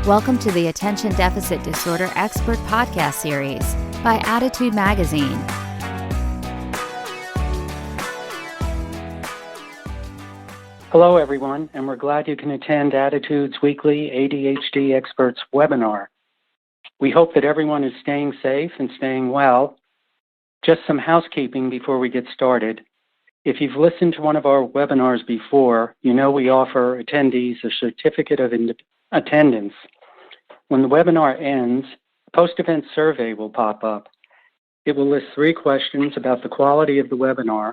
Welcome to the Attention Deficit Disorder Expert Podcast Series by Attitude Magazine. Hello, everyone, and we're glad you can attend Attitude's weekly ADHD Experts webinar. We hope that everyone is staying safe and staying well. Just some housekeeping before we get started. If you've listened to one of our webinars before, you know we offer attendees a certificate of attendance. When the webinar ends, a post-event survey will pop up. It will list 3 questions about the quality of the webinar,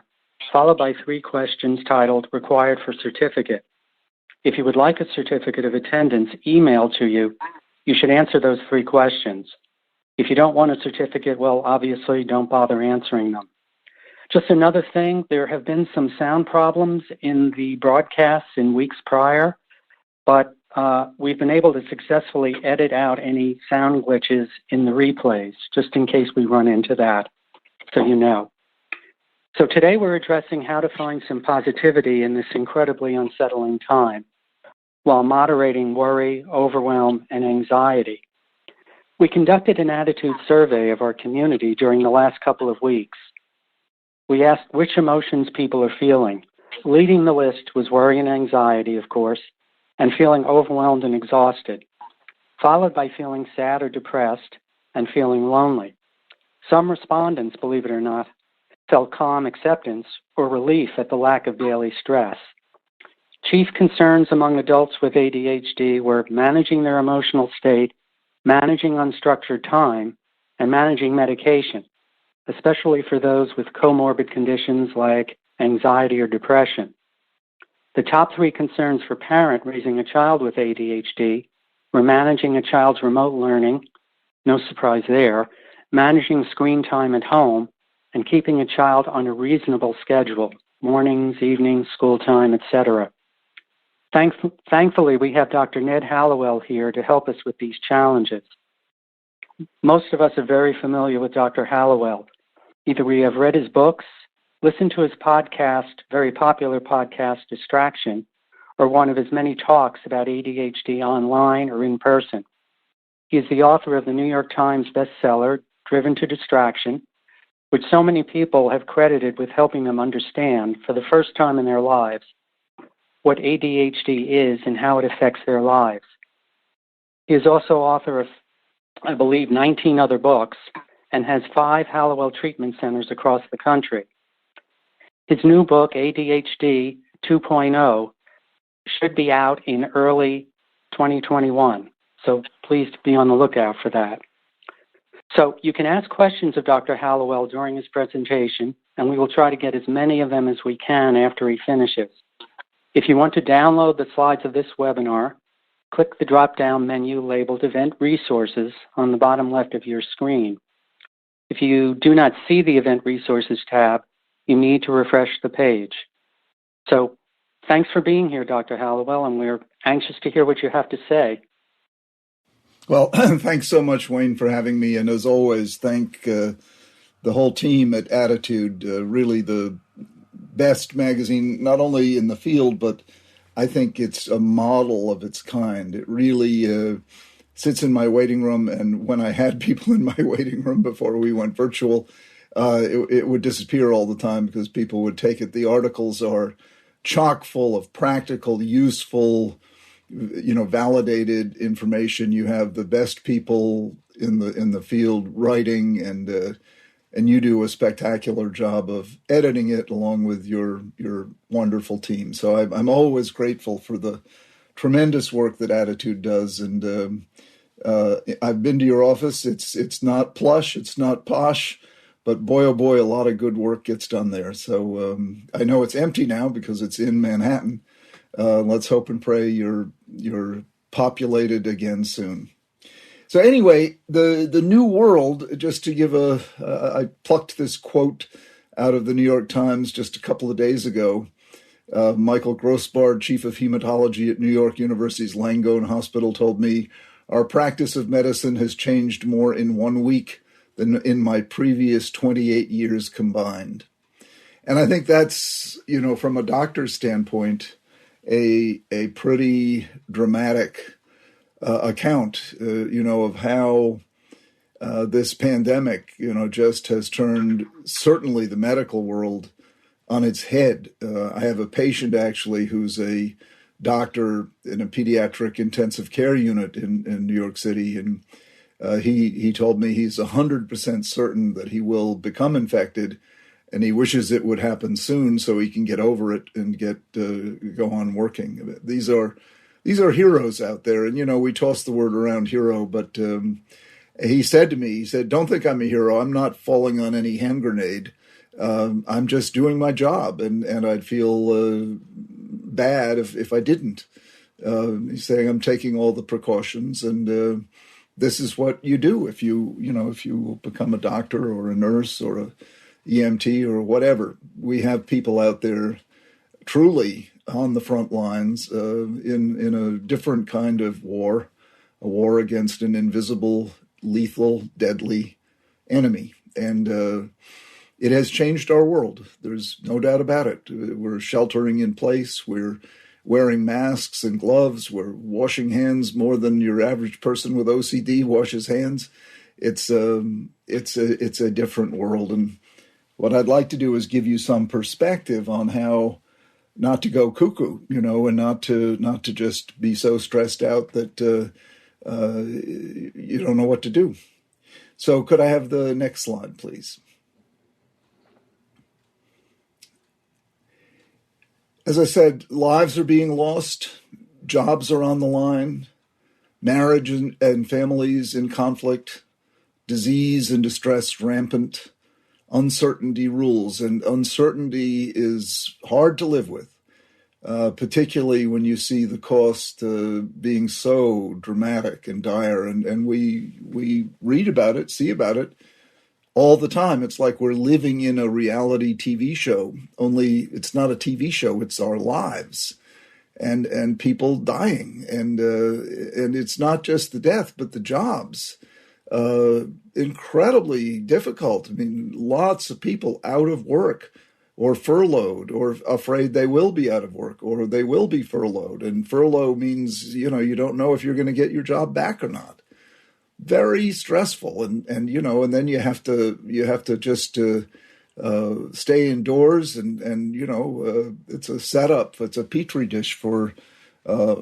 followed by 3 questions titled Required for Certificate. If you would like a certificate of attendance emailed to you, you should answer those 3 questions. If you don't want a certificate, well, obviously don't bother answering them. Just another thing, there have been some sound problems in the broadcasts in weeks prior, but we've been able to successfully edit out any sound glitches in the replays, just in case we run into that, so you know. So today we're addressing how to find some positivity in this incredibly unsettling time while moderating worry, overwhelm, and anxiety. We conducted an attitude survey of our community during the last couple of weeks. We asked which emotions people are feeling. Leading the list was worry and anxiety, of course, and feeling overwhelmed and exhausted, followed by feeling sad or depressed and feeling lonely. Some respondents, believe it or not, felt calm acceptance or relief at the lack of daily stress. Chief concerns among adults with ADHD were managing their emotional state, managing unstructured time, and managing medication, especially for those with comorbid conditions like anxiety or depression. The top 3 concerns for parent raising a child with ADHD were managing a child's remote learning, no surprise there, managing screen time at home, and keeping a child on a reasonable schedule, mornings, evenings, school time, etc. Thankfully, we have Dr. Ned Hallowell here to help us with these challenges. Most of us are very familiar with Dr. Hallowell. Either we have read his books, listened to his podcast, very popular podcast, Distraction, or one of his many talks about ADHD online or in person. He is the author of the New York Times bestseller, Driven to Distraction, which so many people have credited with helping them understand, for the first time in their lives, what ADHD is and how it affects their lives. He is also author of, I believe, 19 other books and has 5 Hallowell treatment centers across the country. His new book, ADHD 2.0, should be out in early 2021, so please be on the lookout for that. So you can ask questions of Dr. Hallowell during his presentation, and we will try to get as many of them as we can after he finishes. If you want to download the slides of this webinar, click the drop-down menu labeled Event Resources on the bottom left of your screen. If you do not see the Event Resources tab, you need to refresh the page. So thanks for being here, Dr. Hallowell, and we're anxious to hear what you have to say. Well, thanks so much, Wayne, for having me. And as always, thank the whole team at Attitude, really the best magazine, not only in the field, but I think it's a model of its kind. It really sits in my waiting room. And when I had people in my waiting room before we went virtual, it would disappear all the time because people would take it. The articles are chock full of practical, useful, validated information. You have the best people in the field writing, and you do a spectacular job of editing it along with your wonderful team. So I'm always grateful for the tremendous work that Attitude does. And I've been to your office. It's not plush, it's not posh, but boy, oh boy, a lot of good work gets done there. So I know it's empty now because it's in Manhattan. Let's hope and pray you're populated again soon. So anyway, the new world, just to give I plucked this quote out of the New York Times just a couple of days ago. Michael Grossbard, chief of hematology at New York University's Langone Hospital, told me, "Our practice of medicine has changed more in 1 week than in my previous 28 years combined." And I think that's, from a doctor's standpoint, a pretty dramatic account, of how this pandemic, just has turned certainly the medical world on its head. I have a patient actually who's a doctor in a pediatric intensive care unit in New York City, and he told me he's 100% certain that he will become infected, and he wishes it would happen soon so he can get over it and go on working. These are heroes out there, and we toss the word around hero, but he said to me, "Don't think I'm a hero. I'm not falling on any hand grenade. I'm just doing my job, and I'd feel bad if I didn't." He's saying I'm taking all the precautions, and this is what you do if you become a doctor or a nurse or a EMT or whatever. We have people out there truly on the front lines in a different kind of war, a war against an invisible, lethal, deadly enemy. And it has changed our world. There's no doubt about it. We're sheltering in place. We're wearing masks and gloves. We're washing hands more than your average person with OCD washes hands. It's a different world. And what I'd like to do is give you some perspective on how not to go cuckoo, and not to just be so stressed out that you don't know what to do. So could I have the next slide, please? As I said, lives are being lost, jobs are on the line, marriage and families in conflict, disease and distress rampant, uncertainty rules, and uncertainty is hard to live with, particularly when you see the cost being so dramatic and dire, and we read about it, see about it all the time. It's like we're living in a reality TV show, only it's not a TV show, it's our lives, and people dying, and it's not just the death, but the jobs. Incredibly difficult. I mean, lots of people out of work or furloughed or afraid they will be out of work or they will be furloughed. And furlough means, you don't know if you're going to get your job back or not. Very stressful. And then you have to just stay indoors and it's a setup. It's a petri dish for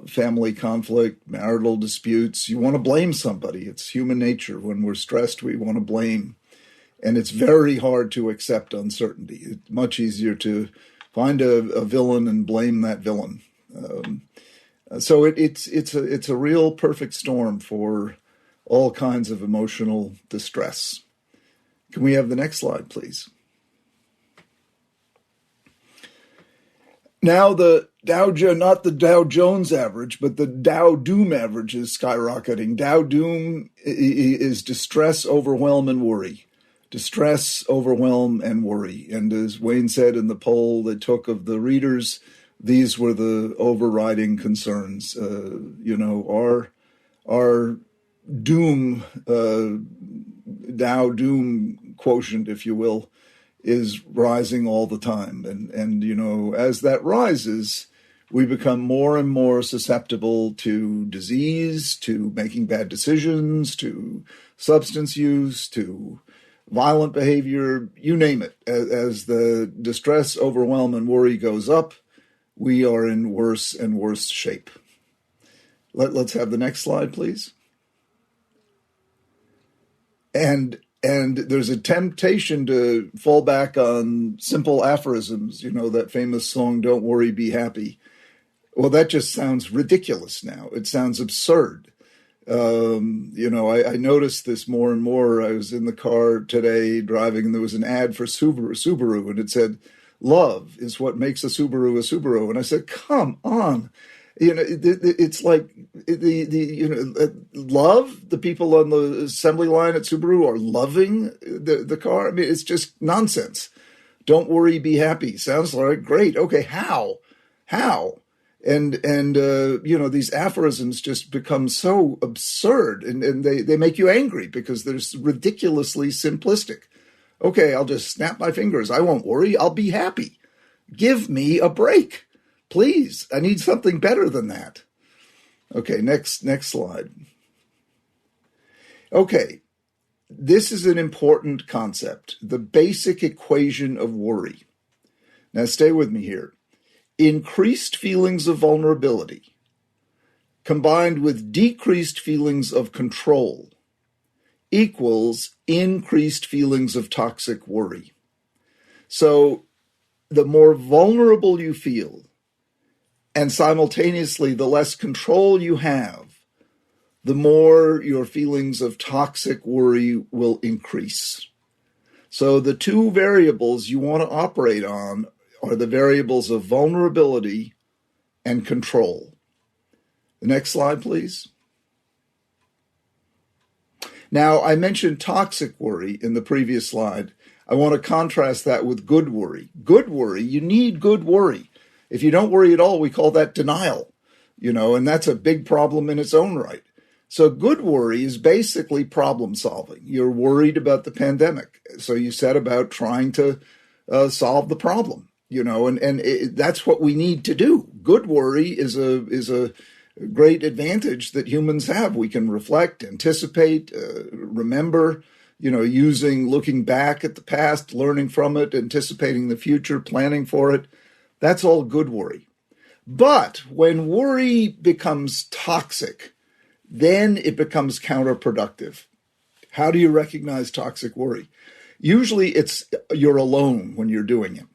family conflict, marital disputes. You want to blame somebody. It's human nature. When we're stressed, we want to blame. And it's very hard to accept uncertainty. It's much easier to find a villain and blame that villain. So it's a real perfect storm for all kinds of emotional distress. Can we have the next slide, please? Now the not the Dow Jones average, but the Dow Doom average is skyrocketing. Dow Doom is distress, overwhelm, and worry. Distress, overwhelm, and worry. And as Wayne said in the poll they took of the readers, these were the overriding concerns. Our doom, Dow Doom quotient, if you will, is rising all the time. And as that rises, we become more and more susceptible to disease, to making bad decisions, to substance use, to violent behavior, you name it. As the distress, overwhelm, and worry goes up, we are in worse and worse shape. Let's have the next slide, please. And there's a temptation to fall back on simple aphorisms, that famous song, "Don't worry, be happy." Well, that just sounds ridiculous now. It sounds absurd. I noticed this more and more. I was in the car today driving, and there was an ad for Subaru, and it said, "Love is what makes a Subaru a Subaru." And I said, come on. It's like love. The people on the assembly line at Subaru are loving the car. I mean, it's just nonsense. Don't worry, be happy. Sounds like great. Okay, how? And these aphorisms just become so absurd, and they make you angry because they're ridiculously simplistic. Okay, I'll just snap my fingers. I won't worry. I'll be happy. Give me a break. Please, I need something better than that. Okay, next slide. Okay, this is an important concept, the basic equation of worry. Now stay with me here. Increased feelings of vulnerability combined with decreased feelings of control equals increased feelings of toxic worry. So the more vulnerable you feel, and simultaneously the less control you have, the more your feelings of toxic worry will increase. So the two variables you want to operate on are the variables of vulnerability and control. The next slide, please. Now, I mentioned toxic worry in the previous slide. I want to contrast that with good worry. Good worry, you need good worry. If you don't worry at all, we call that denial, and that's a big problem in its own right. So good worry is basically problem solving. You're worried about the pandemic, so you set about trying to solve the problem, that's what we need to do. Good worry is a great advantage that humans have. We can reflect, anticipate, remember, looking back at the past, learning from it, anticipating the future, planning for it. That's all good worry. But when worry becomes toxic, then it becomes counterproductive. How do you recognize toxic worry? Usually you're alone when you're doing it,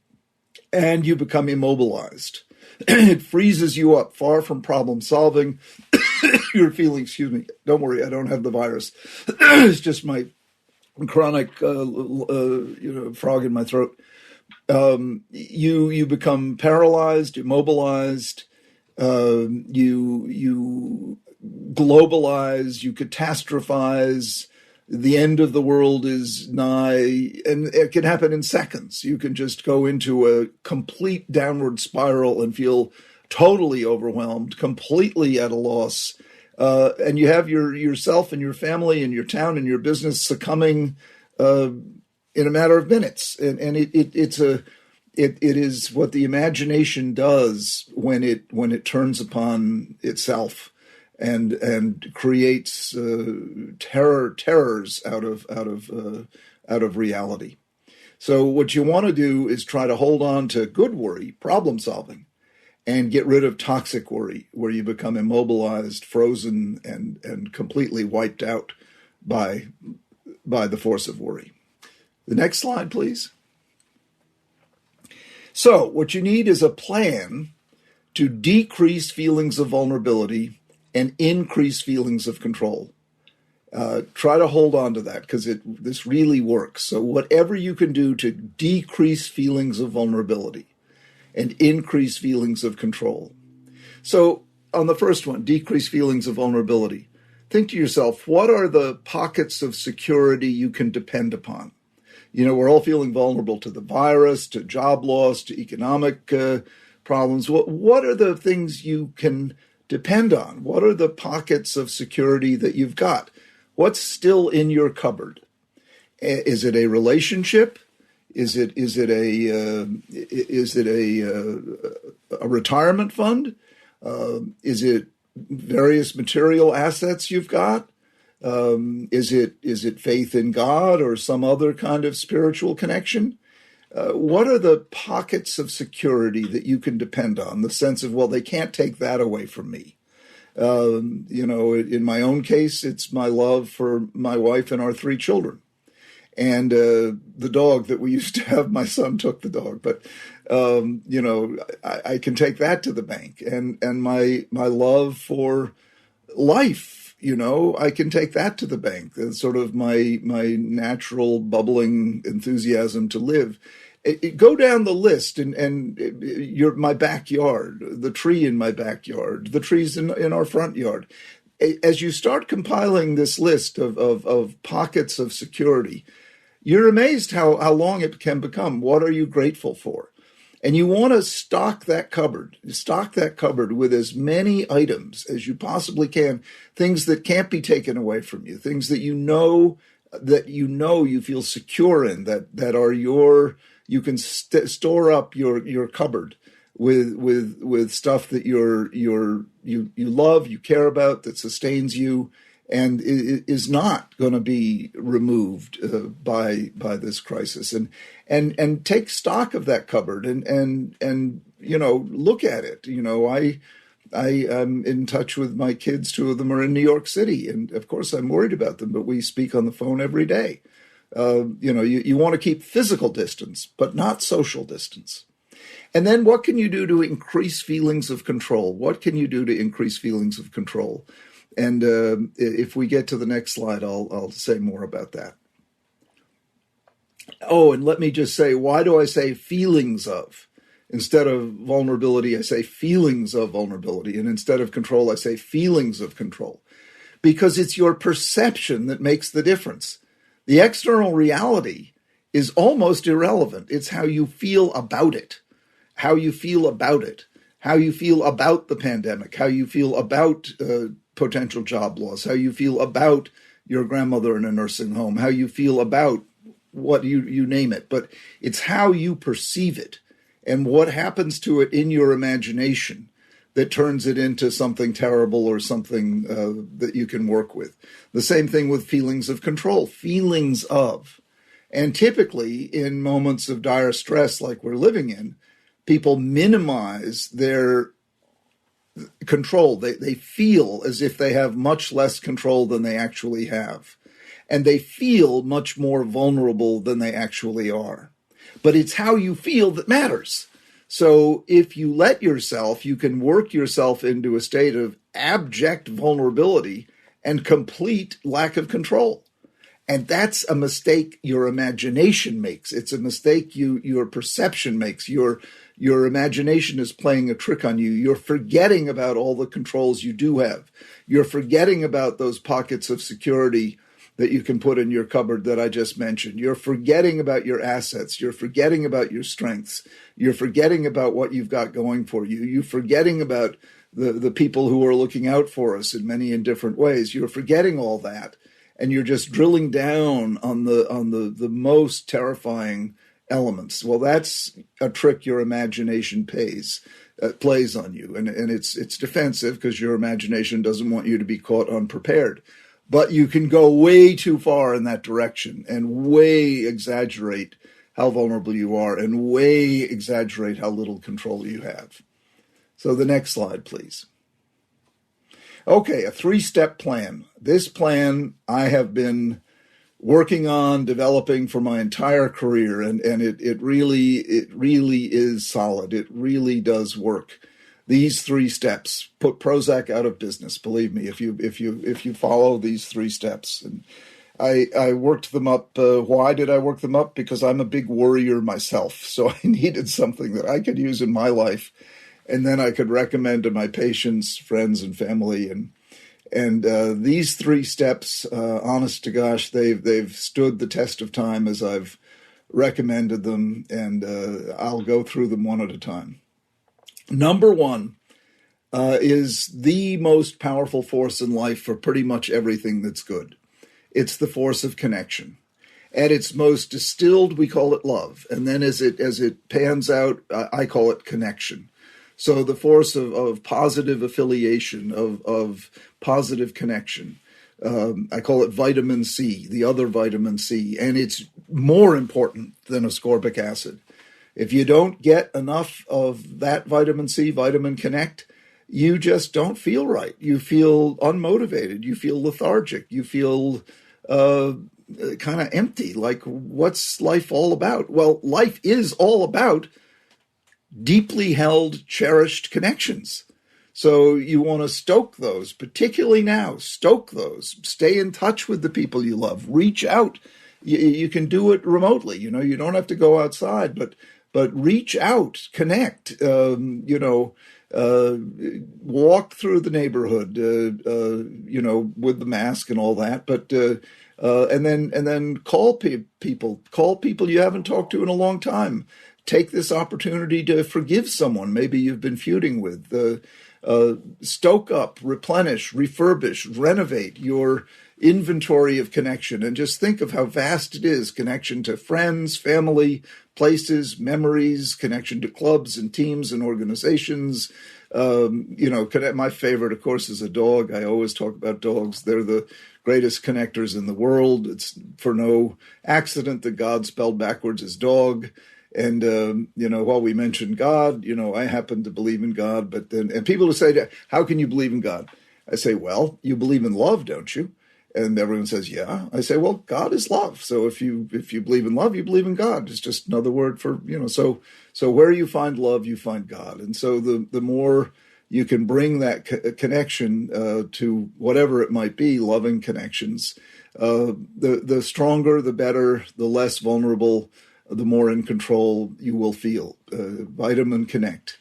and you become immobilized. It freezes you up, far from problem solving. You're feeling, don't worry, I don't have the virus. It's just my chronic frog in my throat. You become paralyzed, immobilized, you globalize, you catastrophize, the end of the world is nigh, and it can happen in seconds. You can just go into a complete downward spiral and feel totally overwhelmed, completely at a loss, and you have yourself and your family and your town and your business succumbing in a matter of minutes. And it is what the imagination does when it turns upon itself and creates terrors out of reality. So what you want to do is try to hold on to good worry, problem solving, and get rid of toxic worry, where you become immobilized, frozen, and completely wiped out by the force of worry. The next slide, please. So what you need is a plan to decrease feelings of vulnerability and increase feelings of control. Try to hold on to that, because this really works. So whatever you can do to decrease feelings of vulnerability and increase feelings of control. So on the first one, decrease feelings of vulnerability. Think to yourself, what are the pockets of security you can depend upon? We're all feeling vulnerable to the virus, to job loss, to economic problems. What are the things you can depend on? What are the pockets of security that you've got? What's still in your cupboard? Is it a relationship? Is it a retirement fund? Is it various material assets you've got? Is it faith in God or some other kind of spiritual connection? What are the pockets of security that you can depend on? The sense of, well, they can't take that away from me. In my own case, it's my love for my wife and our 3 children. And the dog that we used to have, my son took the dog, but I can take that to the bank. And my love for life, I can take that to the bank. That's sort of my natural bubbling enthusiasm to live. Go down the list, and my backyard, the tree in my backyard, the trees in our front yard. As you start compiling this list of pockets of security, you're amazed how long it can become. What are you grateful for? And you want to stock that cupboard with as many items as you possibly can, things that can't be taken away from you, things that you feel secure in, that are you can store up your cupboard with stuff that you love, you care about, that sustains you, and is not going to be removed by this crisis. And take stock of that cupboard and look at it. I am in touch with my kids. Two of them are in New York City, and of course I'm worried about them, but we speak on the phone every day. You want to keep physical distance, but not social distance. And then what can you do to increase feelings of control? What can you do to increase feelings of control? And if we get to the next slide, I'll say more about that. Oh, and let me just say, why do I say feelings of? Instead of vulnerability, I say feelings of vulnerability. And instead of control, I say feelings of control. Because it's your perception that makes the difference. The external reality is almost irrelevant. It's how you feel about it, how you feel about it, how you feel about the pandemic, how you feel about potential job loss, how you feel about your grandmother in a nursing home, how you feel about what you name it. But it's how you perceive it and what happens to it in your imagination that turns it into something terrible or something that you can work with. The same thing with feelings of control, feelings of. And typically in moments of dire stress like we're living in, people minimize their control. They feel as if they have much less control than they actually have. And they feel much more vulnerable than they actually are. But it's how you feel that matters. So if you let yourself, you can work yourself into a state of abject vulnerability and complete lack of control. And that's a mistake your imagination makes. It's a mistake your perception makes. Your imagination is playing a trick on you. You're forgetting about all the controls you do have. You're forgetting about those pockets of security that you can put in your cupboard that I just mentioned. You're forgetting about your assets. You're forgetting about your strengths. You're forgetting about what you've got going for you. You're forgetting about the people who are looking out for us in many and different ways. You're forgetting all that, and you're just drilling down on the most terrifying elements. Well, that's a trick your imagination plays on you, and it's defensive because your imagination doesn't want you to be caught unprepared. But you can go way too far in that direction and way exaggerate how vulnerable you are and way exaggerate how little control you have. So the next slide, please. Okay, a 3-step plan. This plan I have been working on developing for my entire career, and it really is solid. It really does work. These 3 steps put Prozac out of business. Believe me, if you follow these 3 steps. And I worked them up. Why did I work them up? Because I'm a big worrier myself. So I needed something that I could use in my life, and then I could recommend to my patients, friends, and family. And these 3 steps, honest to gosh, they've stood the test of time as I've recommended them, and I'll go through them one at a time. Number 1 is the most powerful force in life for pretty much everything that's good. It's the force of connection. At its most distilled, we call it love. And then as it pans out, I call it connection. So the force of positive affiliation, of positive connection. I call it vitamin C, the other vitamin C. And it's more important than ascorbic acid. If you don't get enough of that vitamin C, vitamin connect, you just don't feel right. You feel unmotivated. You feel lethargic. You feel kind of empty. Like, what's life all about? Well, life is all about deeply held, cherished connections. So you want to stoke those, particularly now. Stoke those. Stay in touch with the people you love. Reach out. You can do it remotely. You don't have to go outside, but reach out, connect, walk through the neighborhood, with the mask and all that. But and then call people you haven't talked to in a long time. Take this opportunity to forgive someone maybe you've been feuding with. Stoke up, replenish, refurbish, renovate your inventory of connection, and just think of how vast it is: connection to friends, family, places, memories, connection to clubs and teams and organizations. My favorite, of course, is a dog. I always talk about dogs. They're the greatest connectors in the world. It's for no accident that God spelled backwards as dog. And, while we mentioned God, I happen to believe in God, but then, and people will say, how can you believe in God? I say, well, you believe in love, don't you? And everyone says, yeah. I say, well, God is love. So if you believe in love, you believe in God. It's just another word for, so where you find love, you find God. And so the more you can bring that connection to whatever it might be, loving connections, the stronger, the better, the less vulnerable, the more in control you will feel. Vitamin Connect.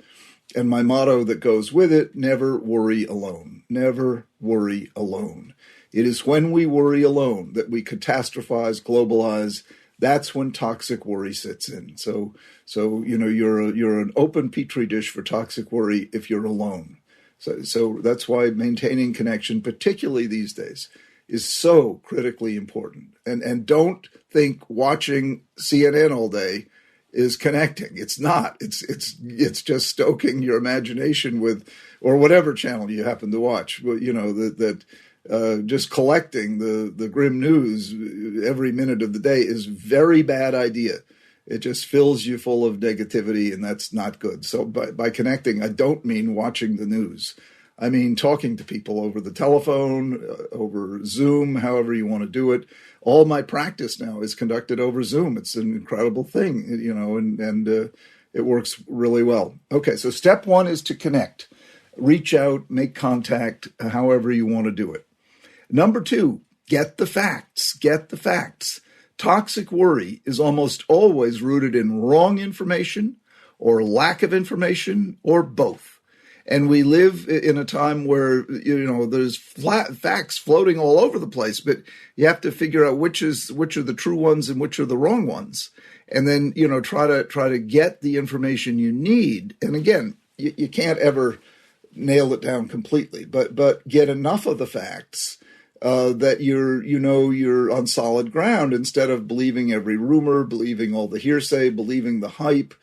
And my motto that goes with it: never worry alone. Never worry alone. It is when we worry alone that we catastrophize, globalize. That's when toxic worry sits in. So you're an open petri dish for toxic worry if you're alone. So that's why maintaining connection, particularly these days, is so critically important. And don't think watching CNN all day is connecting. It's not. It's just stoking your imagination with, or whatever channel you happen to watch. Just collecting the grim news every minute of the day is very bad idea. It just fills you full of negativity, and that's not good. So by connecting, I don't mean watching the news. I mean talking to people over the telephone, over Zoom, however you want to do it. All my practice now is conducted over Zoom. It's an incredible thing, and it works really well. Okay, so step one is to connect. Reach out, make contact, however you want to do it. Number two, get the facts. Get the facts. Toxic worry is almost always rooted in wrong information or lack of information or both. And we live in a time where, there's facts floating all over the place, but you have to figure out which are the true ones and which are the wrong ones. And then, try to get the information you need. And again, you can't ever nail it down completely, but get enough of the facts that you're on solid ground, instead of believing every rumor, believing all the hearsay, believing the hype,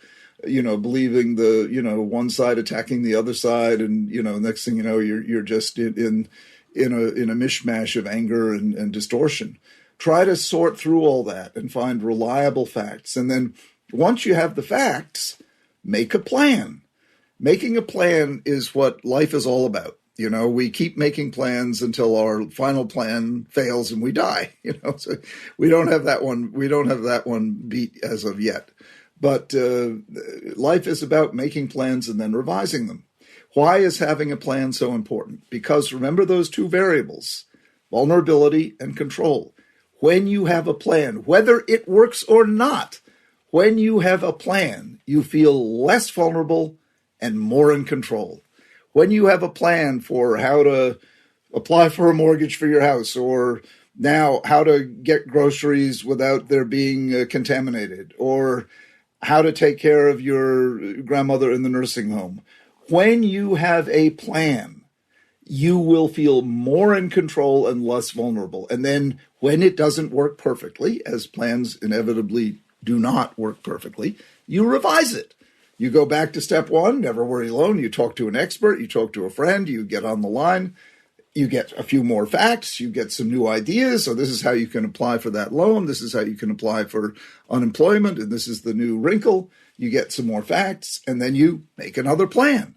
believing the one side attacking the other side, and next thing you know, you're just in a mishmash of anger and distortion. Try to sort through all that and find reliable facts, and then once you have the facts, make a plan. Making a plan is what life is all about. We keep making plans until our final plan fails and we die. So we don't have that one. We don't have that one beat as of yet. But life is about making plans and then revising them. Why is having a plan so important? Because remember those two variables: vulnerability and control. When you have a plan, whether it works or not, when you have a plan, you feel less vulnerable and more in control. When you have a plan for how to apply for a mortgage for your house, or now how to get groceries without their being contaminated, or how to take care of your grandmother in the nursing home. When you have a plan, you will feel more in control and less vulnerable. And then when it doesn't work perfectly, as plans inevitably do not work perfectly, you revise it. You go back to step one, never worry alone. You talk to an expert, you talk to a friend, you get on the line, you get a few more facts, you get some new ideas. So this is how you can apply for that loan. This is how you can apply for unemployment. And this is the new wrinkle. You get some more facts, and then you make another plan.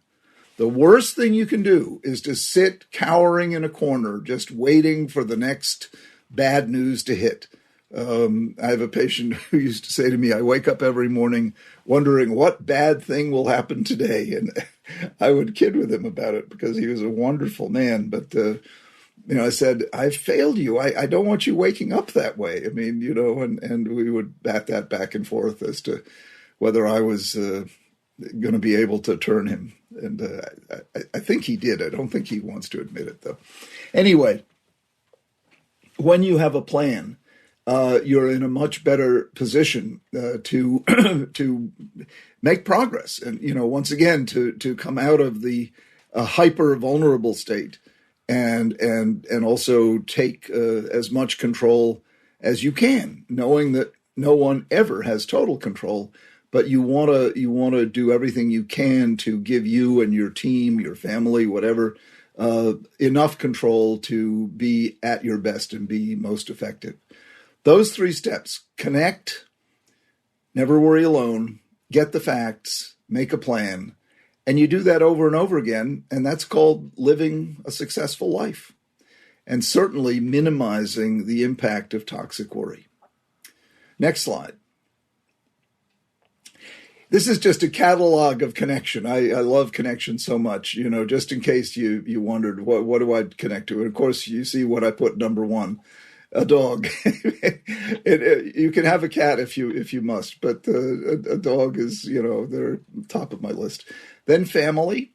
The worst thing you can do is to sit cowering in a corner, just waiting for the next bad news to hit. I have a patient who used to say to me, I wake up every morning wondering what bad thing will happen today. And I would kid with him about it because he was a wonderful man. But, I said, I've failed you. I don't want you waking up that way. I mean, and we would bat that back and forth as to whether I was going to be able to turn him. And I think he did. I don't think he wants to admit it, though. Anyway, when you have a plan, you're in a much better position to make progress, and once again to come out of the a hyper vulnerable state, and also take as much control as you can, knowing that no one ever has total control, but you want to do everything you can to give you and your team, your family, whatever, enough control to be at your best and be most effective. Those 3 steps: connect, never worry alone, get the facts, make a plan, and you do that over and over again, and that's called living a successful life, and certainly minimizing the impact of toxic worry. Next slide. This is just a catalog of connection. I love connection so much, just in case you wondered, what do I connect to? And of course, you see what I put number 1, a dog. You can have a cat if you must, but a dog is, they're top of my list. Then family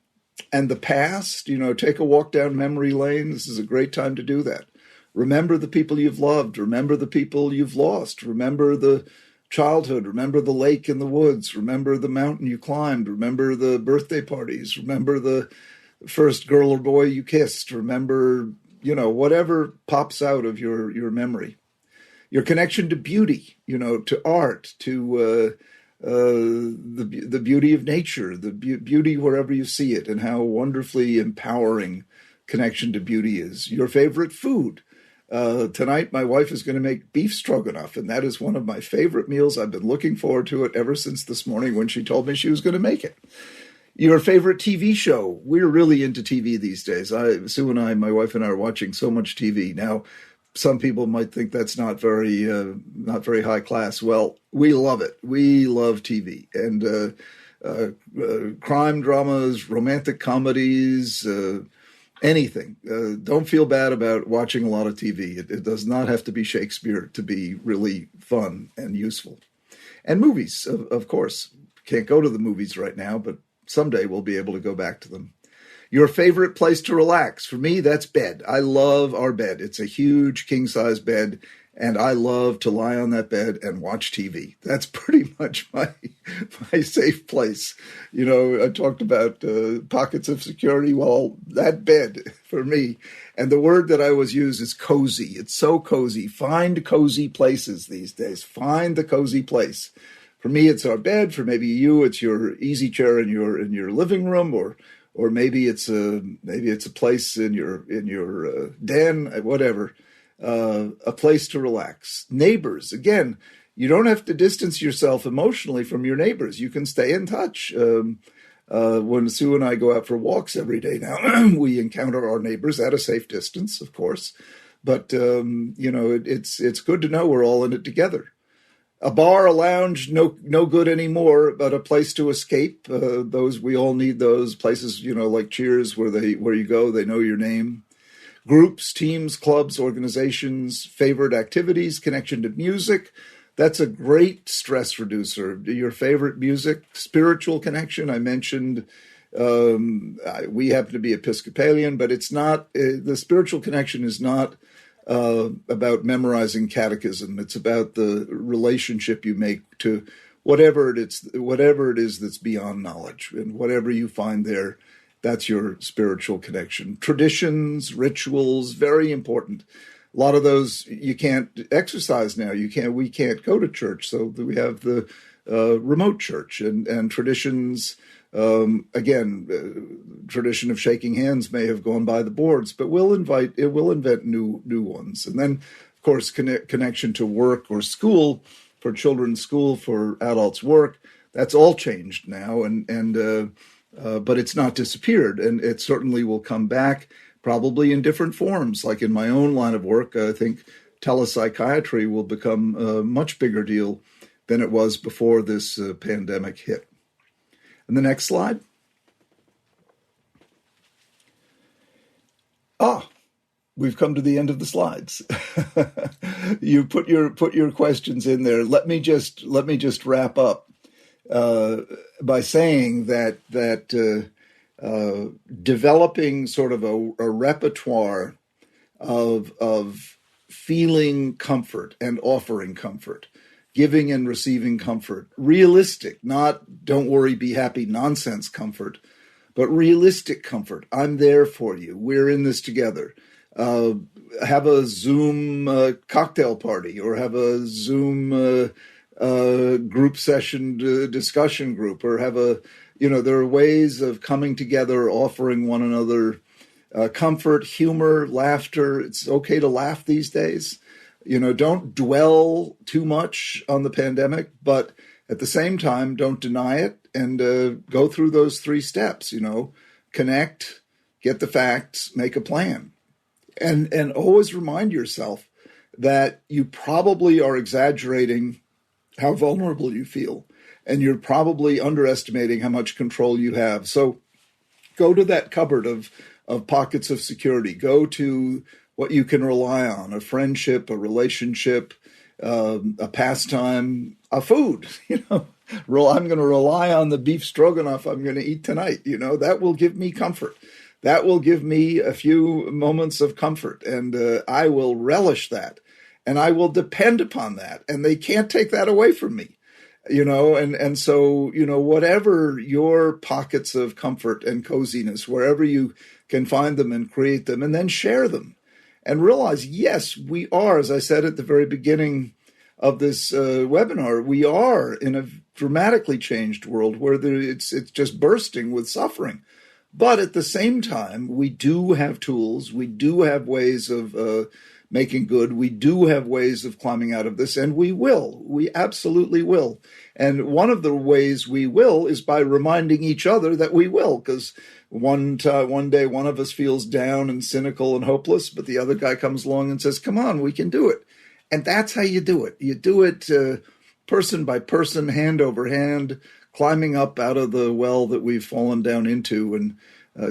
and the past, take a walk down memory lane. This is a great time to do that. Remember the people you've loved. Remember the people you've lost. Remember the childhood. Remember the lake in the woods. Remember the mountain you climbed. Remember the birthday parties. Remember the first girl or boy you kissed. Remember, whatever pops out of your memory. Your connection to beauty, to art, to the beauty of nature, the beauty wherever you see it, and how wonderfully empowering connection to beauty is. Your favorite food. Tonight, my wife is going to make beef stroganoff, and that is one of my favorite meals. I've been looking forward to it ever since this morning when she told me she was going to make it. Your favorite TV show. We're really into TV these days. Sue and I, my wife and I, are watching so much TV. Now, some people might think that's not very high class. Well, we love it. We love TV. And crime dramas, romantic comedies, anything. Don't feel bad about watching a lot of TV. It does not have to be Shakespeare to be really fun and useful. And movies, of course. Can't go to the movies right now, but someday we'll be able to go back to them. Your favorite place to relax. For me, that's bed. I love our bed. It's a huge king-size bed, and I love to lie on that bed and watch TV. That's pretty much my safe place. I talked about pockets of security. Well, that bed for me, and the word that I always use is cozy. It's so cozy. Find cozy places these days. Find the cozy place. For me, it's our bed. For maybe you, it's your easy chair in your living room, or maybe it's a place in your den, whatever. A place to relax. Neighbors, again, you don't have to distance yourself emotionally from your neighbors. You can stay in touch. When Sue and I go out for walks every day now, we encounter our neighbors at a safe distance, of course. But it's good to know we're all in it together. A bar, a lounge, no good anymore, but a place to escape. Those, we all need those places, like Cheers, where you go, they know your name. Groups, teams, clubs, organizations, favorite activities, connection to music. That's a great stress reducer. Your favorite music, spiritual connection. I mentioned we happen to be Episcopalian, but it's not, the spiritual connection is not about memorizing catechism. It's about the relationship you make to whatever it is that's beyond knowledge, and whatever you find there, that's your spiritual connection. Traditions, rituals, very important. A lot of those you can't exercise now. We can't go to church, so we have the remote church and traditions. Tradition of shaking hands may have gone by the boards, but it will invent new ones. And then, of course, connection to work or school, for children's school, for adults' work. That's all changed now, but it's not disappeared, and it certainly will come back, probably in different forms. Like in my own line of work, I think telepsychiatry will become a much bigger deal than it was before this pandemic hit. And the next slide. We've come to the end of the slides. You put your questions in there. Let me just wrap up by saying that developing sort of a repertoire of feeling comfort and offering comfort, giving and receiving comfort, realistic, not don't worry, be happy, nonsense comfort, but realistic comfort. I'm there for you. We're in this together. Have a Zoom cocktail party, or have a Zoom group session discussion group, or have there are ways of coming together, offering one another comfort, humor, laughter. It's okay to laugh these days. Don't dwell too much on the pandemic, but at the same time, don't deny it, and go through those 3 steps, connect, get the facts, make a plan. And always remind yourself that you probably are exaggerating how vulnerable you feel, and you're probably underestimating how much control you have. So go to that cupboard of pockets of security. Go to what you can rely on: a friendship, a relationship, a pastime, a food. I'm going to rely on the beef stroganoff I'm going to eat tonight. That will give me comfort. That will give me a few moments of comfort, and I will relish that, and I will depend upon that, and they can't take that away from me. And so, whatever your pockets of comfort and coziness, wherever you can find them and create them, and then share them, and realize, yes, we are, as I said at the very beginning of this webinar, we are in a dramatically changed world where it's just bursting with suffering. But at the same time, we do have tools, we do have ways of making good, we do have ways of climbing out of this, and we absolutely will. And one of the ways we will is by reminding each other that we will, because one day one of us feels down and cynical and hopeless, but the other guy comes along and says, come on, we can do it. And that's how you do it. You do it person by person, hand over hand, climbing up out of the well that we've fallen down into, and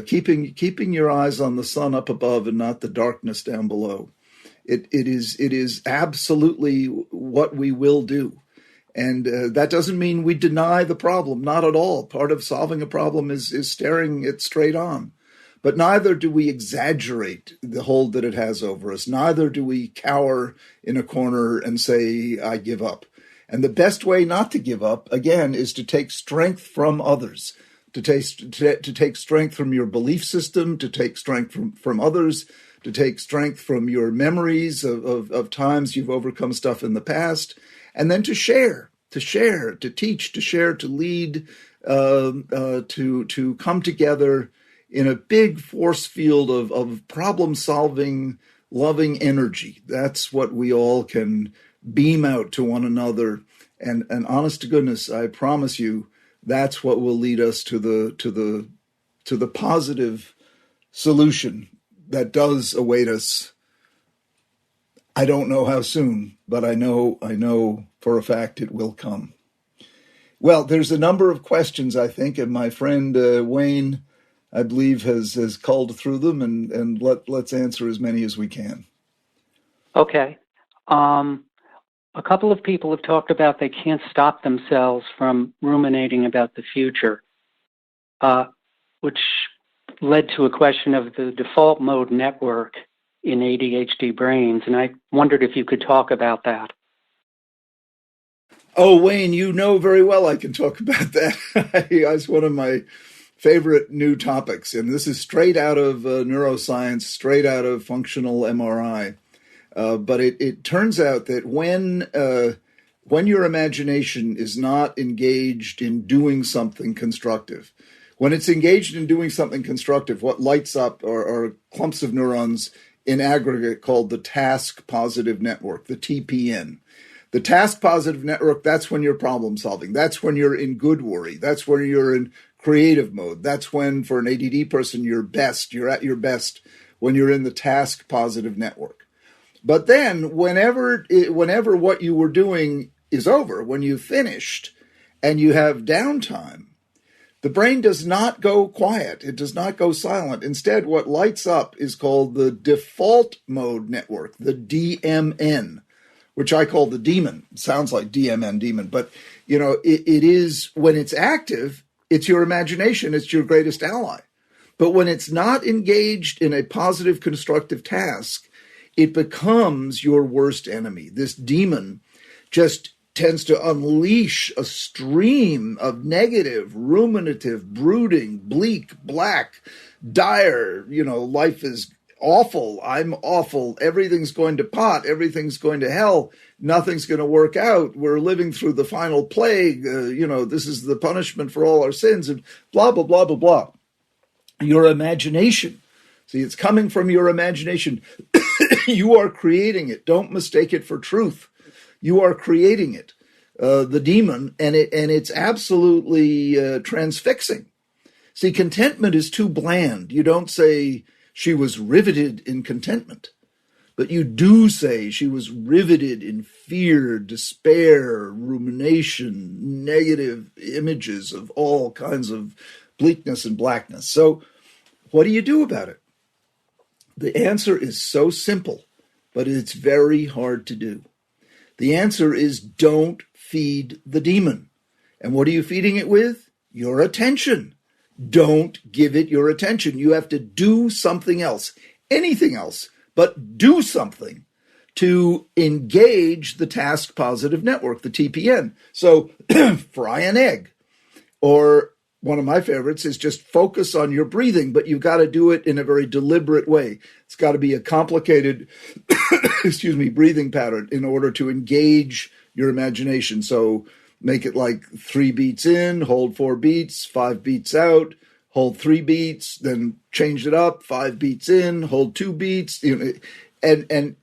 keeping your eyes on the sun up above and not the darkness down below. It is absolutely what we will do. And that doesn't mean we deny the problem, not at all. Part of solving a problem is staring it straight on. But neither do we exaggerate the hold that it has over us. Neither do we cower in a corner and say, I give up. And the best way not to give up, again, is to take strength from others, to take strength from your belief system, to take strength from others, to take strength from your memories of times you've overcome stuff in the past, and then to share, to teach, to share, to lead, to come together in a big force field of problem-solving, loving energy. That's what we all can beam out to one another, and honest to goodness, I promise you, that's what will lead us to the positive solution that does await us. I don't know how soon, but I know for a fact it will come. Well, there's a number of questions, I think, and my friend Wayne, I believe, has culled through them, and let's answer as many as we can. Okay. A couple of people have talked about they can't stop themselves from ruminating about the future, which led to a question of the default mode network in ADHD brains, and I wondered if you could talk about that. Oh, Wayne, you know very well I can talk about that. It's one of my favorite new topics, and this is straight out of neuroscience, straight out of functional MRI. But it turns out that when your imagination is not engaged in doing something constructive, when it's engaged in doing something constructive, what lights up are clumps of neurons in aggregate called the task positive network, the TPN. The task positive network, that's when you're problem solving. That's when you're in good worry. That's when you're in creative mode. That's when, for an ADD person, you're at your best when you're in the task positive network. But then whenever what you were doing is over, when you've finished and you have downtime, the brain does not go quiet. It does not go silent. Instead, what lights up is called the default mode network, the DMN, which I call the demon. It sounds like DMN, demon, but it is, when it's active, it's your imagination, it's your greatest ally. But when it's not engaged in a positive, constructive task, it becomes your worst enemy. This demon just tends to unleash a stream of negative, ruminative, brooding, bleak, black, dire, life is awful, I'm awful, everything's going to pot, everything's going to hell, nothing's going to work out, we're living through the final plague, this is the punishment for all our sins, and blah, blah, blah, blah, blah. Your imagination. See, it's coming from your imagination. You are creating it. Don't mistake it for truth. You are creating it, the demon, and it's absolutely transfixing. See, contentment is too bland. You don't say she was riveted in contentment, but you do say she was riveted in fear, despair, rumination, negative images of all kinds of bleakness and blackness. So what do you do about it? The answer is so simple, but it's very hard to do. The answer is don't feed the demon. And what are you feeding it with? Your attention. Don't give it your attention. You have to do something else, anything else, but do something to engage the task positive network, the TPN. So fry an egg, or one of my favorites is just focus on your breathing, but you've got to do it in a very deliberate way. It's got to be a complicated, breathing pattern in order to engage your imagination. So make it like 3 beats in, hold 4 beats, 5 beats out, hold 3 beats, then change it up, 5 beats in, hold 2 beats, and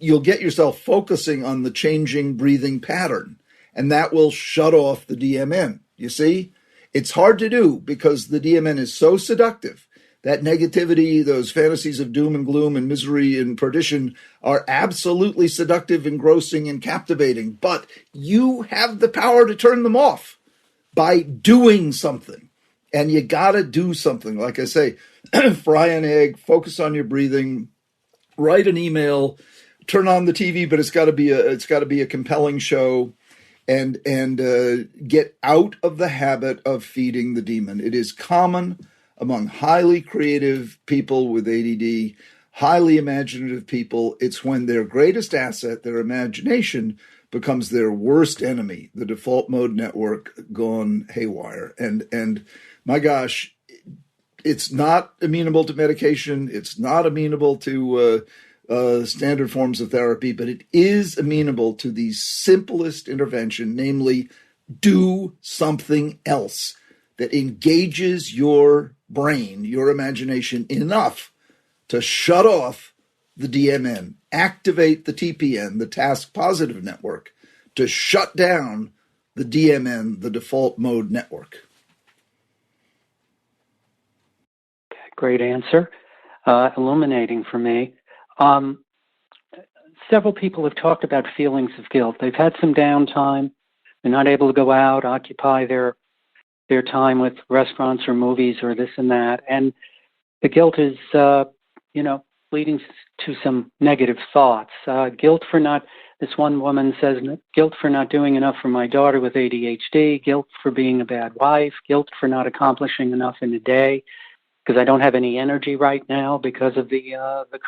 you'll get yourself focusing on the changing breathing pattern, and that will shut off the DMN. You see? It's hard to do because the DMN is so seductive. That negativity, those fantasies of doom and gloom and misery and perdition are absolutely seductive, engrossing, and captivating. But you have the power to turn them off by doing something. And you got to do something. Like I say, fry an egg, focus on your breathing, write an email, turn on the TV, but it's got to be a compelling show. And get out of the habit of feeding the demon. It is common among highly creative people with ADD, highly imaginative people. It's when their greatest asset, their imagination, becomes their worst enemy, the default mode network gone haywire. And my gosh, it's not amenable to medication. It's not amenable to standard forms of therapy, but it is amenable to the simplest intervention, namely do something else that engages your brain, your imagination enough to shut off the DMN, activate the TPN, the task positive network, to shut down the DMN, the default mode network. Great answer. Illuminating for me. Several people have talked about feelings of guilt. They've had some downtime. They're not able to go out, occupy their time with restaurants or movies or this and that. And the guilt is, leading to some negative thoughts. Guilt for not, this one woman says, guilt for not doing enough for my daughter with ADHD, guilt for being a bad wife, guilt for not accomplishing enough in a day, because I don't have any energy right now because of the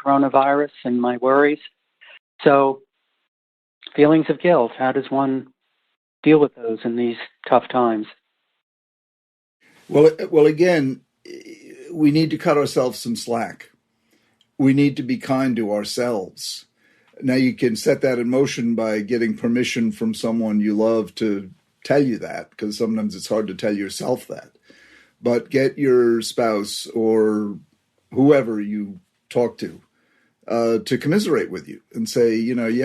coronavirus and my worries. So feelings of guilt, how does one deal with those in these tough times? Well, again, we need to cut ourselves some slack. We need to be kind to ourselves. Now you can set that in motion by getting permission from someone you love to tell you that, because sometimes it's hard to tell yourself that. But get your spouse or whoever you talk to commiserate with you and say,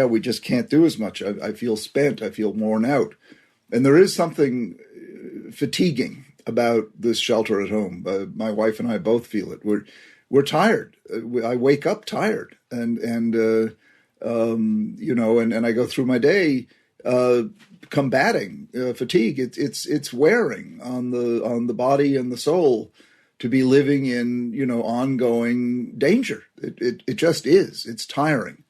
we just can't do as much. I feel spent. I feel worn out. And there is something fatiguing about this shelter at home. My wife and I both feel it. We're tired. I wake up tired, and I go through my day combating fatigue. It's wearing on the body and the soul to be living in ongoing danger. It just is. It's tiring,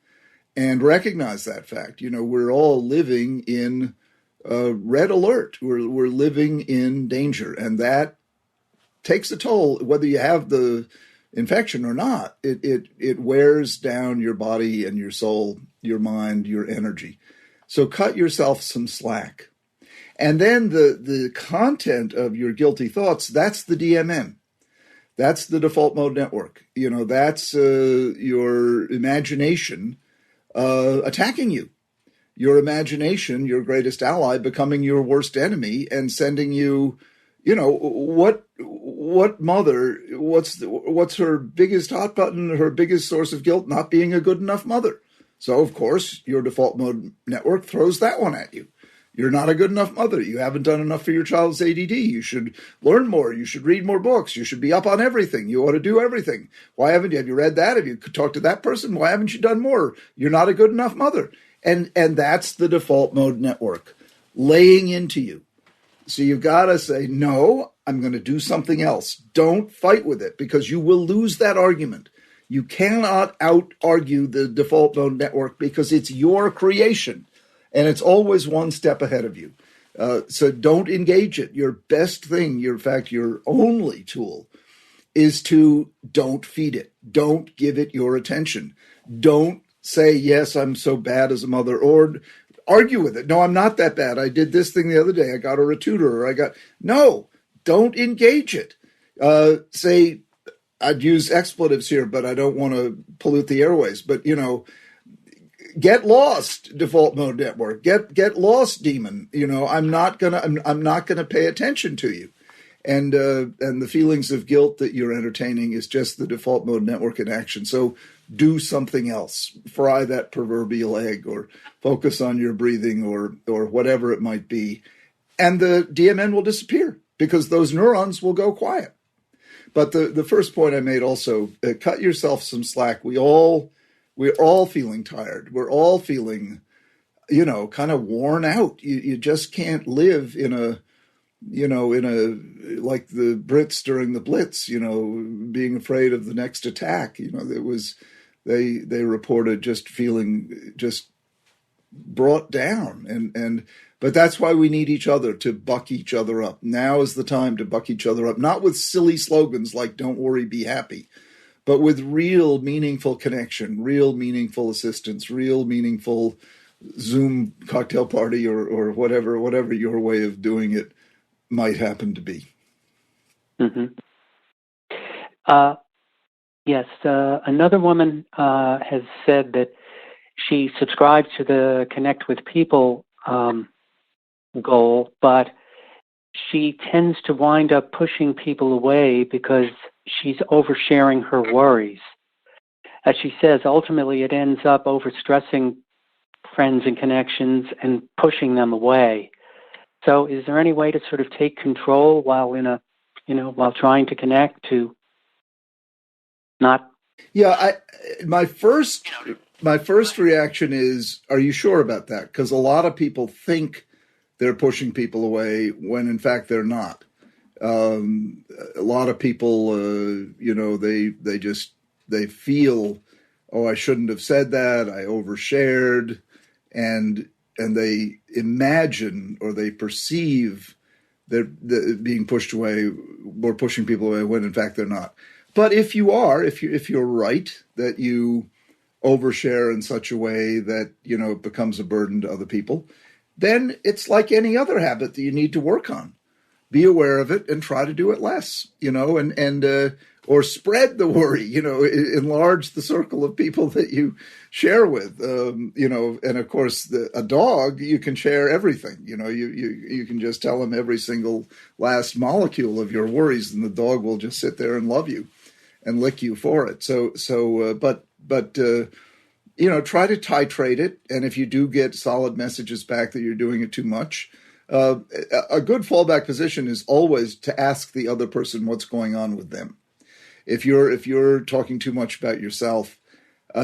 and recognize that fact. We're all living in red alert. We're living in danger, and that takes a toll. Whether you have the infection or not, it wears down your body and your soul, your mind, your energy. So cut yourself some slack. And then the content of your guilty thoughts, that's the DMN. That's the default mode network. That's your imagination attacking you. Your imagination, your greatest ally, becoming your worst enemy and sending you, what mother, what's her biggest hot button, her biggest source of guilt? Not being a good enough mother. So, of course, your default mode network throws that one at you. You're not a good enough mother. You haven't done enough for your child's ADD. You should learn more. You should read more books. You should be up on everything. You ought to do everything. Why haven't you? Have you read that? Have you talked to that person? Why haven't you done more? You're not a good enough mother. And that's the default mode network laying into you. So you've got to say, no, I'm going to do something else. Don't fight with it because you will lose that argument. You cannot out-argue the default mode network because it's your creation. And it's always one step ahead of you. So don't engage it. Your best thing, in fact, your only tool is to don't feed it. Don't give it your attention. Don't say, yes, I'm so bad as a mother, or argue with it. No, I'm not that bad. I did this thing the other day. I got her a tutor, or no, don't engage it. Say, I'd use expletives here, but I don't want to pollute the airways. But, get lost, default mode network. Get lost, demon. I'm not gonna pay attention to you. And the feelings of guilt that you're entertaining is just the default mode network in action. So do something else. Fry that proverbial egg, or focus on your breathing, or whatever it might be. And the DMN will disappear because those neurons will go quiet. But the first point I made also, cut yourself some slack. We're all feeling tired. We're all feeling, kind of worn out. You just can't live in a like the Brits during the Blitz, being afraid of the next attack. They reported just feeling just brought down. But that's why we need each other, to buck each other up. Now is the time to buck each other up, not with silly slogans like "Don't worry, be happy," but with real meaningful connection, real meaningful assistance, real meaningful Zoom cocktail party, or whatever your way of doing it might happen to be. Mm-hmm. Yes, another woman has said that she subscribes to the Connect with People goal, but she tends to wind up pushing people away because she's oversharing her worries. As she says, ultimately it ends up overstressing friends and connections and pushing them away. So is there any way to sort of take control while while trying to connect, to not? Yeah, my first reaction is, are you sure about that? Because a lot of people think they're pushing people away when in fact they're not. A lot of people, they feel, oh, I shouldn't have said that. I overshared, and they imagine or they perceive they're being pushed away or pushing people away when in fact they're not. But if you're right that you overshare in such a way that it becomes a burden to other people, then it's like any other habit that you need to work on. Be aware of it and try to do it less, or spread the worry, enlarge the circle of people that you share with, and of course a dog, you can share everything, you can just tell him every single last molecule of your worries and the dog will just sit there and love you and lick you for it. But try to titrate it. And if you do get solid messages back that you're doing it too much, a good fallback position is always to ask the other person what's going on with them. If you're talking too much about yourself,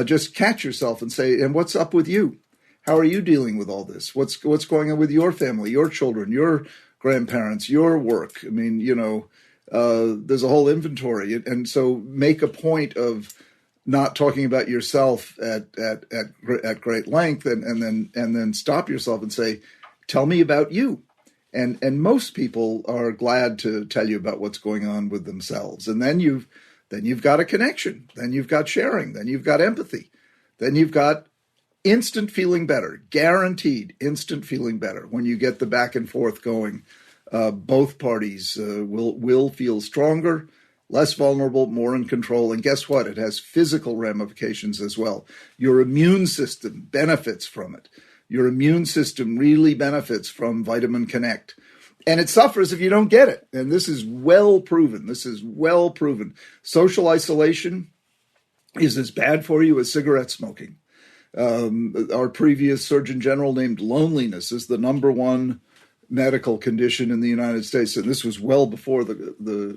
just catch yourself and say, and what's up with you? How are you dealing with all this? What's going on with your family, your children, your grandparents, your work? I mean, there's a whole inventory. And so make a point of not talking about yourself at great length, and then stop yourself and say, tell me about you. And most people are glad to tell you about what's going on with themselves. And then you've got a connection. Then you've got sharing. Then you've got empathy. Then you've got instant feeling better, guaranteed instant feeling better when you get the back and forth going. Both parties will feel stronger, less vulnerable, more in control. And guess what? It has physical ramifications as well. Your immune system benefits from it. Your immune system really benefits from Vitamin Connect. And it suffers if you don't get it. And this is well proven. Social isolation is as bad for you as cigarette smoking. Our previous Surgeon General named loneliness as the number one medical condition in the United States, and this was well before the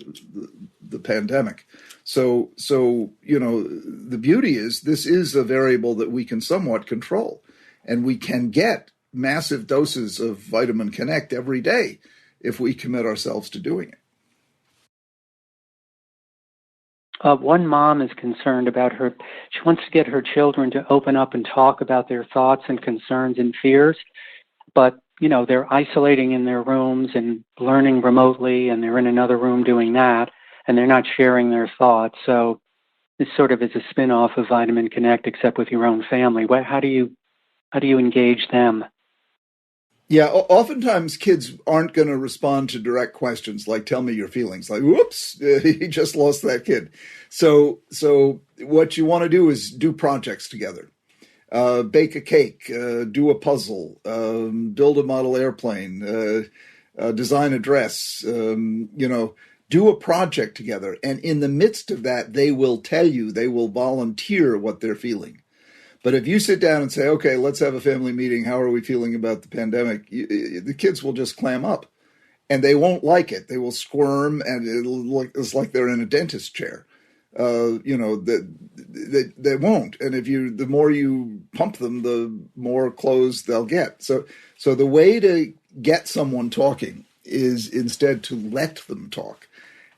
pandemic. So the beauty is this is a variable that we can somewhat control, and we can get massive doses of Vitamin Connect every day if we commit ourselves to doing it. One mom is concerned about she wants to get her children to open up and talk about their thoughts and concerns and fears, but they're isolating in their rooms and learning remotely, and they're in another room doing that, and they're not sharing their thoughts. So this sort of is a spin-off of Vitamin Connect, except with your own family. How do you engage them? Yeah, oftentimes kids aren't going to respond to direct questions like, tell me your feelings. Like, whoops, he just lost that kid. So what you want to do is do projects together. Bake a cake, do a puzzle, build a model airplane, design a dress, do a project together. And in the midst of that, they will tell you, they will volunteer what they're feeling. But if you sit down and say, okay, let's have a family meeting, how are we feeling about the pandemic? The kids will just clam up, and they won't like it. They will squirm, and it's like they're in a dentist chair. They won't. And the more you pump them, the more closed they'll get. So the way to get someone talking is instead to let them talk.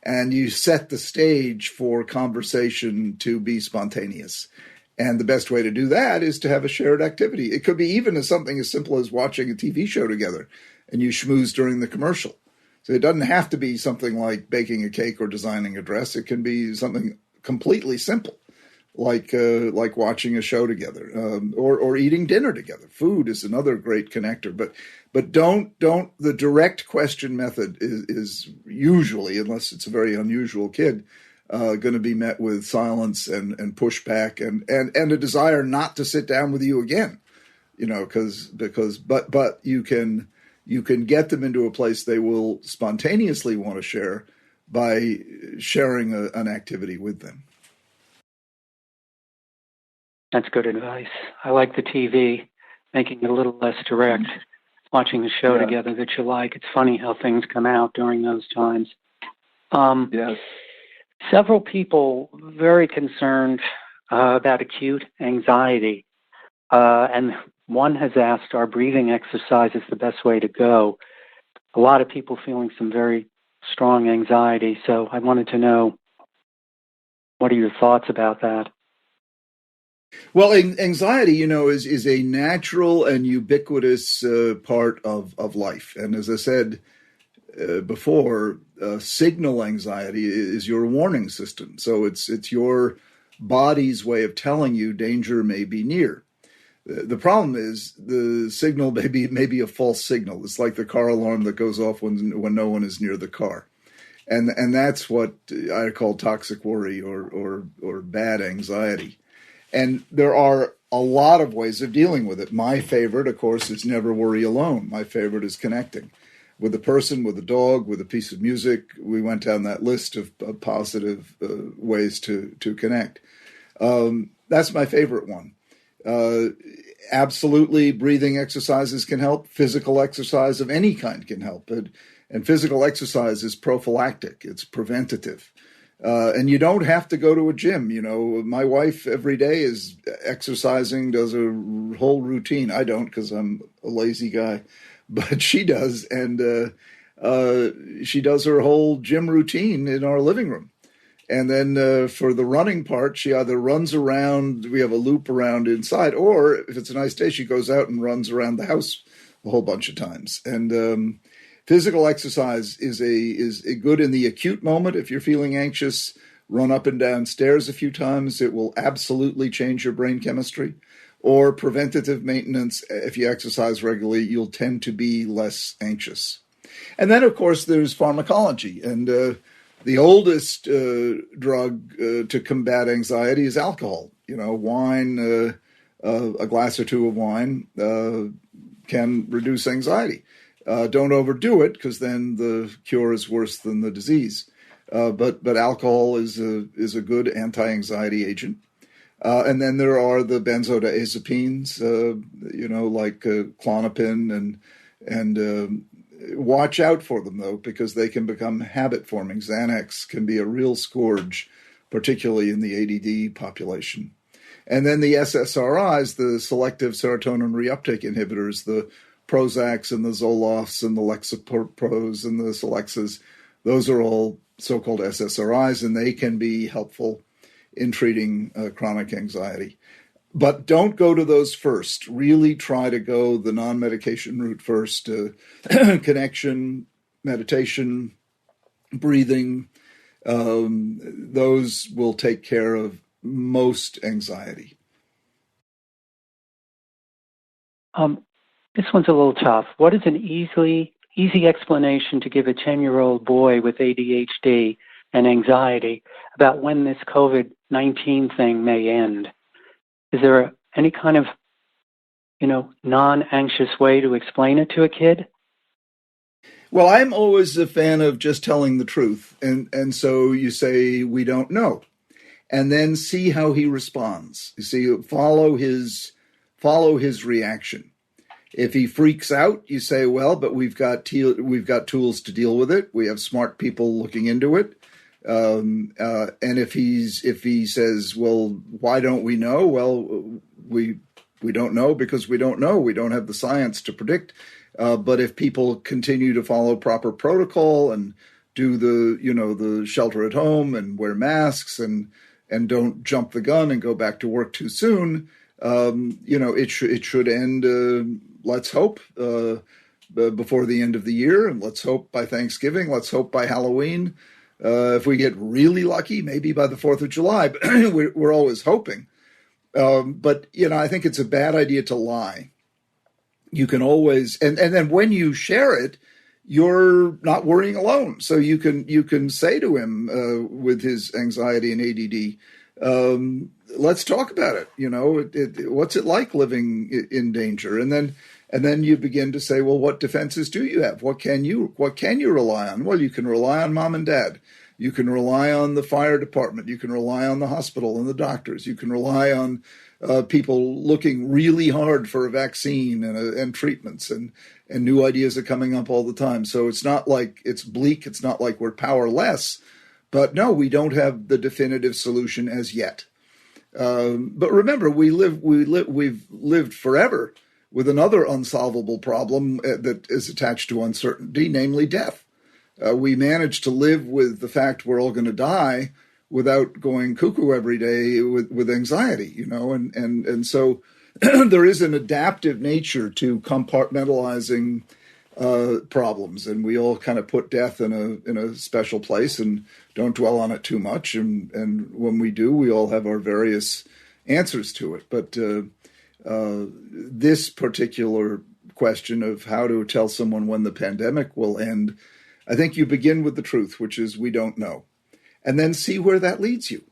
And you set the stage for conversation to be spontaneous. And the best way to do that is to have a shared activity. It could be even something as simple as watching a TV show together and you schmooze during the commercial. So it doesn't have to be something like baking a cake or designing a dress. It can be something completely simple, like watching a show together, or eating dinner together. Food is another great connector, but don't the direct question method is usually, unless it's a very unusual kid, going to be met with silence and pushback and a desire not to sit down with you again, but you can get them into a place they will spontaneously want to share by sharing an activity with them. That's good advice. I like the TV, making it a little less direct, watching the show together that you like. It's funny how things come out during those times. Yes. Several people very concerned about acute anxiety. And one has asked, are breathing exercises the best way to go? A lot of people feeling some very strong anxiety. So I wanted to know, what are your thoughts about that? Well, anxiety, is a natural and ubiquitous part of life. And as I said before, signal anxiety is your warning system. So it's your body's way of telling you danger may be near. The problem is the signal may be a false signal. It's like the car alarm that goes off when no one is near the car. And that's what I call toxic worry or bad anxiety. And there are a lot of ways of dealing with it. My favorite, of course, is never worry alone. My favorite is connecting with a person, with a dog, with a piece of music. We went down that list of positive ways to connect. That's my favorite one. Absolutely, breathing exercises can help. Physical exercise of any kind can help. And physical exercise is prophylactic. It's preventative. And you don't have to go to a gym. My wife every day is exercising, does a whole routine. I don't, because I'm a lazy guy, but she does. And she does her whole gym routine in our living room. And then for the running part, she either runs around, we have a loop around inside, or if it's a nice day, she goes out and runs around the house a whole bunch of times. And physical exercise is a good in the acute moment. If you're feeling anxious, run up and down stairs a few times. It will absolutely change your brain chemistry. or preventative maintenance. If you exercise regularly, you'll tend to be less anxious. And then, of course, there's pharmacology. And the oldest drug to combat anxiety is alcohol. Wine, a glass or two of wine can reduce anxiety. Don't overdo it, because then the cure is worse than the disease. But alcohol is a good anti-anxiety agent. And then there are the benzodiazepines, like Klonopin, and watch out for them, though, because they can become habit-forming. Xanax can be a real scourge, particularly in the ADD population. And then the SSRIs, the selective serotonin reuptake inhibitors, the Prozacs and the Zolofts and the Lexapros and the Celexas, those are all so-called SSRIs, and they can be helpful in treating chronic anxiety. But don't go to those first. Really try to go the non-medication route first. Connection, meditation, breathing, those will take care of most anxiety. This one's a little tough. What is an easy explanation to give a 10-year-old boy with ADHD and anxiety about when this COVID-19 thing may end? Is there any kind of, non-anxious way to explain it to a kid? Well, I'm always a fan of just telling the truth. And so you say, we don't know. And then see how he responds. You see, follow his reaction. If he freaks out, you say, well, but we've got tools to deal with it. We have smart people looking into it. And if he says, well, why don't we know? Well, we don't know because we don't know. We don't have the science to predict. But if people continue to follow proper protocol and do the shelter at home and wear masks and don't jump the gun and go back to work too soon, it should end. Let's hope before the end of the year, and let's hope by Thanksgiving. Let's hope by Halloween. If we get really lucky, maybe by the 4th of July. But we're always hoping. But I think it's a bad idea to lie. You can always, and then when you share it, you're not worrying alone. So you can say to him with his anxiety and ADD, let's talk about it. What's it like living in danger? And then you begin to say, well, what defenses do you have? What can you rely on? Well, you can rely on mom and dad. You can rely on the fire department. You can rely on the hospital and the doctors. You can rely on people looking really hard for a vaccine and treatments, and new ideas are coming up all the time. So it's not like it's bleak. It's not like we're powerless. But no, we don't have the definitive solution as yet. But remember, we've lived forever with another unsolvable problem that is attached to uncertainty, namely death. We managed to live with the fact we're all going to die without going cuckoo every day with anxiety, and so there is an adaptive nature to compartmentalizing problems, and we all kind of put death in a special place and don't dwell on it too much, and when we do, we all have our various answers to it. But this particular question of how to tell someone when the pandemic will end, I think you begin with the truth, which is we don't know, and then see where that leads you.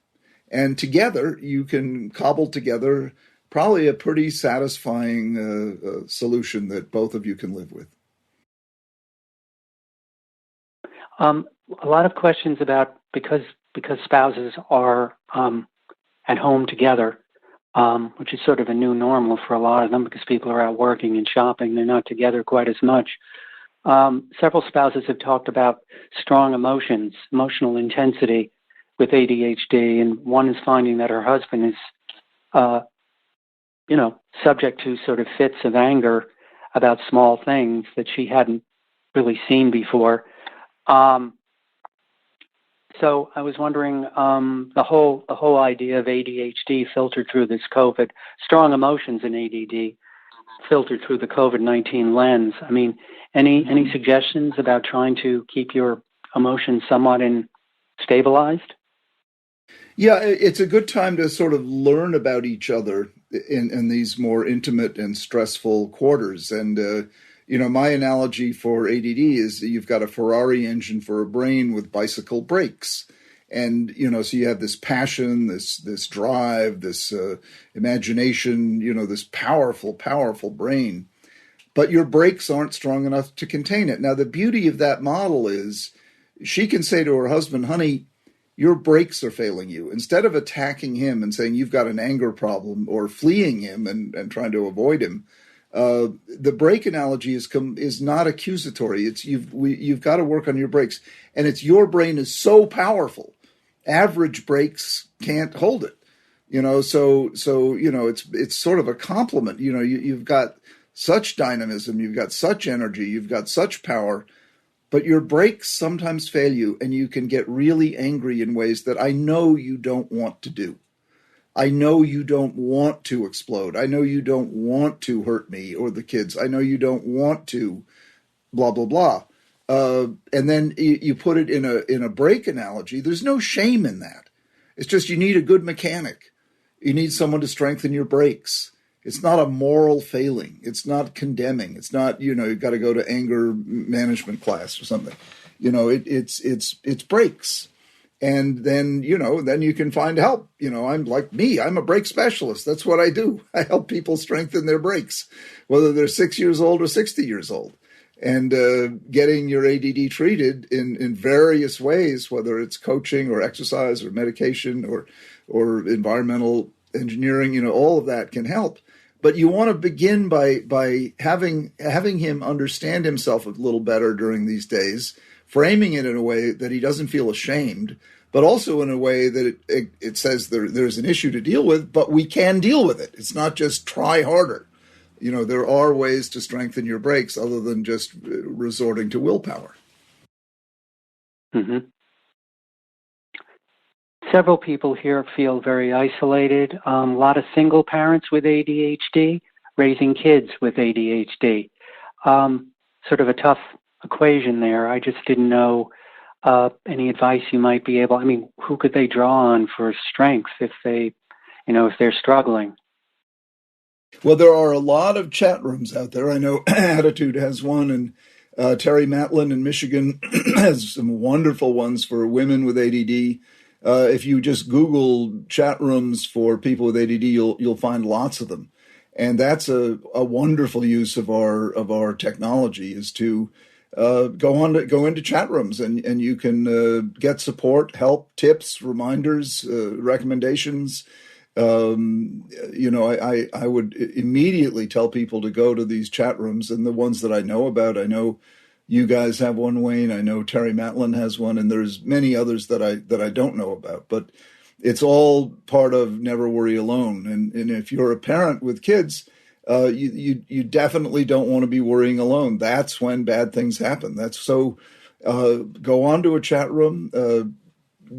And together you can cobble together probably a pretty satisfying solution that both of you can live with. A lot of questions about because spouses are at home together, which is sort of a new normal for a lot of them because people are out working and shopping. They're not together quite as much. Several spouses have talked about strong emotions, emotional intensity with ADHD, and one is finding that her husband is, subject to sort of fits of anger about small things that she hadn't really seen before. So I was wondering, the whole idea of ADHD filtered through this COVID, strong emotions in ADD filtered through the COVID-19 lens. I mean, any suggestions about trying to keep your emotions somewhat stabilized? Yeah, it's a good time to sort of learn about each other in these more intimate and stressful quarters. And my analogy for ADD is that you've got a Ferrari engine for a brain with bicycle brakes. And, so you have this passion, this drive, this imagination, this powerful, powerful brain. But your brakes aren't strong enough to contain it. Now, the beauty of that model is she can say to her husband, honey, your brakes are failing you. Instead of attacking him and saying you've got an anger problem or fleeing him and trying to avoid him, the brake analogy is not accusatory. It's you've got to work on your brakes. And it's your brain is so powerful. Average brakes can't hold it, so it's sort of a compliment. You've got such dynamism, you've got such energy, you've got such power, but your brakes sometimes fail you, and you can get really angry in ways that I know you don't want to do. I know you don't want to explode. I know you don't want to hurt me or the kids. I know you don't want to blah, blah, blah. And then you put it in a brake analogy. There's no shame in that. It's just you need a good mechanic. You need someone to strengthen your brakes. It's not a moral failing. It's not condemning. It's not, you've got to go to anger management class or something. It's brakes. And then, then you can find help. I'm like me. I'm a brake specialist. That's what I do. I help people strengthen their brakes, whether they're 6 years old or 60 years old. And getting your ADD treated in various ways, whether it's coaching or exercise or medication or environmental engineering, all of that can help. But you want to begin by having him understand himself a little better during these days, framing it in a way that he doesn't feel ashamed, but also in a way that it says there's an issue to deal with, but we can deal with it. It's not just try harder. There are ways to strengthen your brakes other than just resorting to willpower. Mm-hmm. Several people here feel very isolated. A lot of single parents with ADHD, raising kids with ADHD. Sort of a tough equation there. I just didn't know any advice you might be able. Who could they draw on for strength if they're struggling? Well, there are a lot of chat rooms out there. I know Attitude has one, and Terry Matlin in Michigan has some wonderful ones for women with ADD. If you just Google chat rooms for people with ADD, you'll find lots of them, and that's a wonderful use of our technology is to go into chat rooms, and you can get support, help, tips, reminders, recommendations. I would immediately tell people to go to these chat rooms, and the ones that I know about. I know you guys have one, Wayne. I know Terry Matlin has one, and there's many others that I don't know about. But it's all part of Never Worry Alone. And if you're a parent with kids, you definitely don't want to be worrying alone. That's when bad things happen. Go on to a chat room,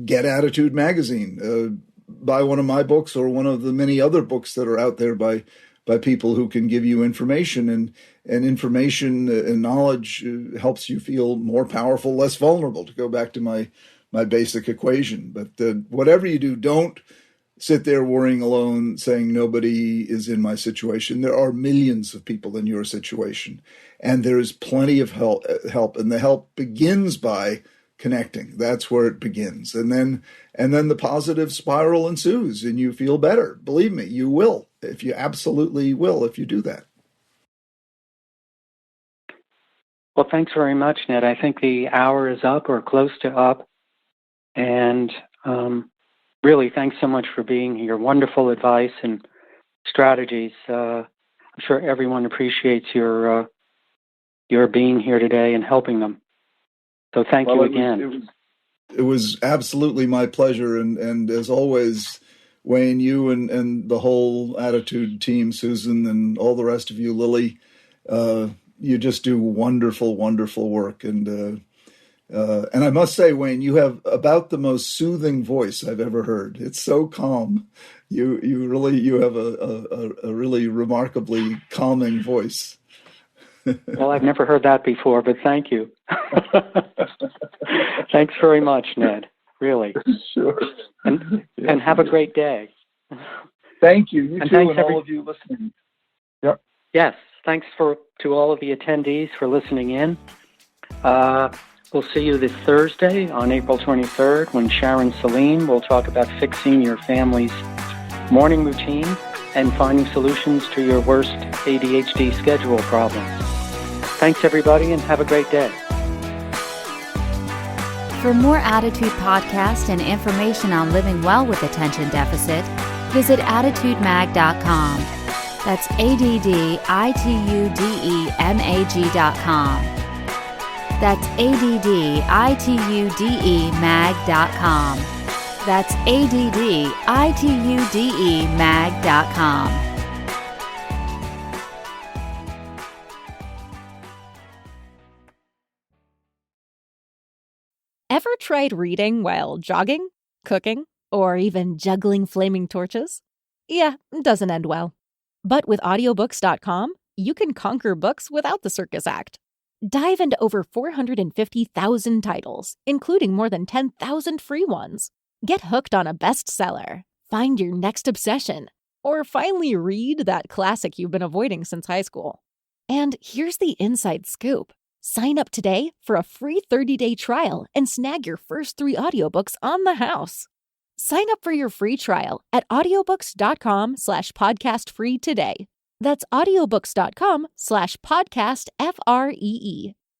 get Attitude Magazine. Buy one of my books or one of the many other books that are out there by people who can give you information, and information and knowledge helps you feel more powerful, less vulnerable, to go back to my basic equation. But whatever you do, don't sit there worrying alone, saying nobody is in my situation. There are millions of people in your situation, and there is plenty of help, and the help begins by connecting. That's where it begins. And then the positive spiral ensues, and you feel better. Believe me, you will. You absolutely will if you do that. Well, thanks very much, Ned. I think the hour is up or close to up. And really, thanks so much for being here. Wonderful advice and strategies. I'm sure everyone appreciates your being here today and helping them. So thank you again. It was absolutely my pleasure. And as always, Wayne, you and the whole Attitude team, Susan, and all the rest of you, Lily, you just do wonderful, wonderful work. And I must say, Wayne, you have about the most soothing voice I've ever heard. It's so calm. You have a really remarkably calming voice. Well, I've never heard that before, but thank you. Thanks very much, Ned. Really. Sure. And have a great day. Thank you. You And too, thanks and all of you listening. Yep. Yes, thanks to all of the attendees for listening in. We'll see you this Thursday on April 23rd when Sharon Salim will talk about fixing your family's morning routine and finding solutions to your worst ADHD schedule problems. Thanks, everybody, and have a great day. For more Attitude podcasts and information on living well with attention deficit, visit attitudemag.com. That's ADDITUDEMAG.com. That's ADDITUDEMAG.com. That's ADDITUDEMAG.com. Ever tried reading while jogging, cooking, or even juggling flaming torches? Yeah, it doesn't end well. But with audiobooks.com, you can conquer books without the circus act. Dive into over 450,000 titles, including more than 10,000 free ones. Get hooked on a bestseller, find your next obsession, or finally read that classic you've been avoiding since high school. And here's the inside scoop. Sign up today for a free 30-day trial and snag your first 3 audiobooks on the house. Sign up for your free trial at audiobooks.com/podcastfree today. That's audiobooks.com/podcastfree.